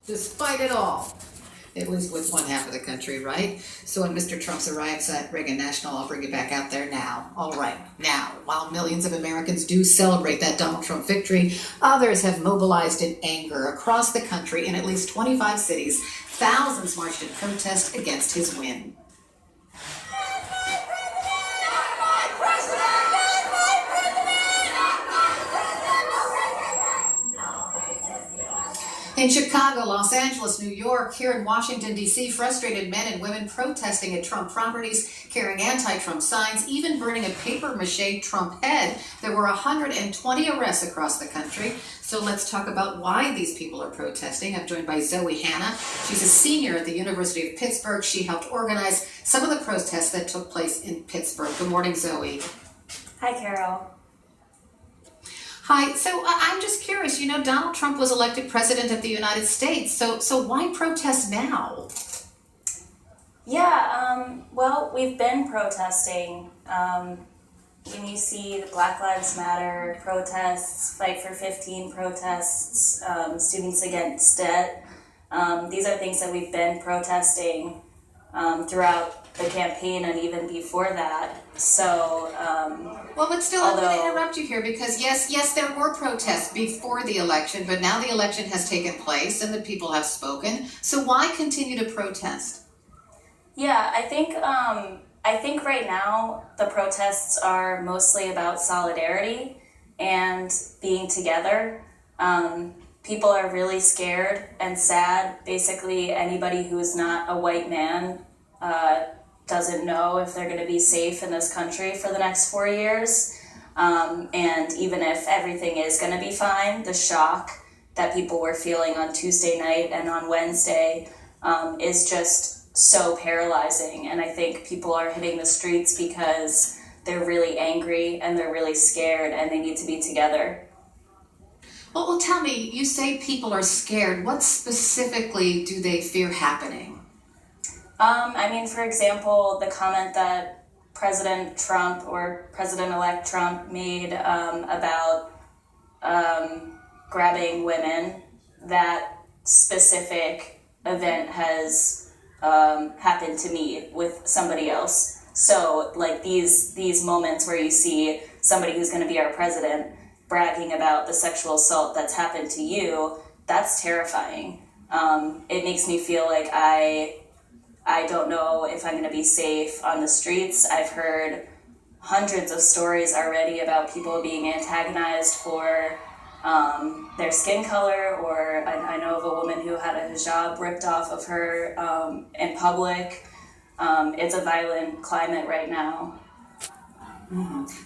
Despite it all, at least with one half of the country, right? So when Mr. Trump's arrives at Reagan National, I'll bring you back out there now. All right, now, while millions of Americans do celebrate that Donald Trump victory, others have mobilized in anger across the country in at least 25 cities. Thousands marched in protest against his win. In Chicago, Los Angeles, New York, here in Washington, D.C., frustrated men and women protesting at Trump properties, carrying anti-Trump signs, even burning a papier-mâché Trump head. There were 120 arrests across the country. So let's talk about why these people are protesting. I'm joined by Zoe Hanna. She's a senior at the University of Pittsburgh. She helped organize some of the protests that took place in Pittsburgh. Good morning, Zoe. Hi, Carol. Hi, so I'm just curious, Donald Trump was elected president of the United States, so why protest now? Well, we've been protesting. When you see the Black Lives Matter protests, Fight for 15 protests, Students Against Debt, these are things that we've been protesting throughout the campaign and even before that. So, well, but still, I'm going to interrupt you here because yes, there were protests before the election, but now the election has taken place and the people have spoken. So why continue to protest? Yeah, I think right now the protests are mostly about solidarity and being together. People are really scared and sad. Basically, anybody who is not a white man doesn't know if they're going to be safe in this country for the next 4 years. And even if everything is going to be fine, the shock that people were feeling on Tuesday night and on Wednesday is just so paralyzing. And I think people are hitting the streets because they're really angry and they're really scared and they need to be together. Well, tell me, you say people are scared. What specifically do they fear happening? For example, the comment that President Trump or President-elect Trump made about grabbing women, that specific event has happened to me with somebody else. So, like these moments where you see somebody who's going to be our president bragging about the sexual assault that's happened to you, that's terrifying. It makes me feel like I don't know if I'm going to be safe on the streets. I've heard hundreds of stories already about people being antagonized for their skin color, or I know of a woman who had a hijab ripped off of her in public. It's a violent climate right now. Mm-hmm. So